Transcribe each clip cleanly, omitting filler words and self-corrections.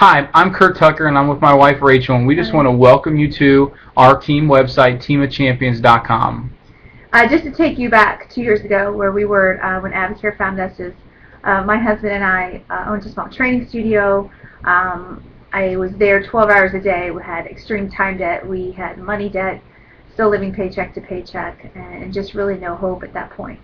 Hi, I'm Kurt Tucker, and I'm with my wife Rachel, and we just Hi. want to welcome you to our team website, teamofchampions.com. Just to take you back 2 years ago, where we were when Avocare found us, is my husband and I owned a small training studio. I was there 12 hours a day. We had extreme time debt. We had money debt, still living paycheck to paycheck, and just really no hope at that point.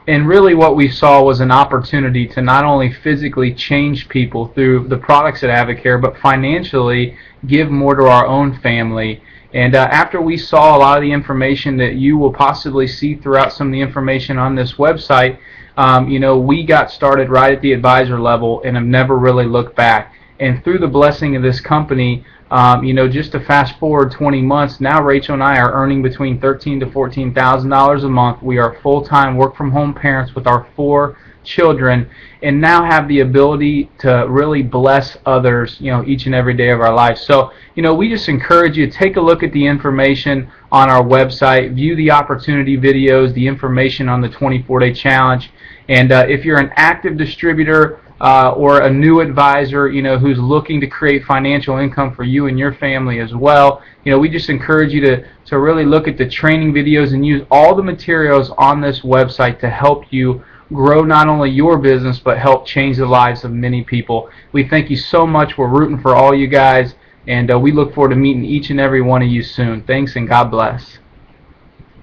And really what we saw was an opportunity to not only physically change people through the products at Avocare, but financially give more to our own family. And after we saw a lot of the information that you will possibly see throughout some of the information on this website, we got started right at the advisor level and have never really looked back. And through the blessing of this company, just to fast forward 20 months, now Rachel and I are earning between $13,000 to $14,000 a month. We are full-time work-from-home parents with our 4 children, and now have the ability to really bless others, each and every day of our life. So, we just encourage you to take a look at the information on our website, view the opportunity videos, the information on the 24-day challenge, and if you're an active distributor or a new advisor, who's looking to create financial income for you and your family as well, we just encourage you to really look at the training videos and use all the materials on this website to help you grow not only your business but help change the lives of many people. We thank you so much. We're rooting for all you guys, and we look forward to meeting each and every one of you soon. Thanks, and God bless.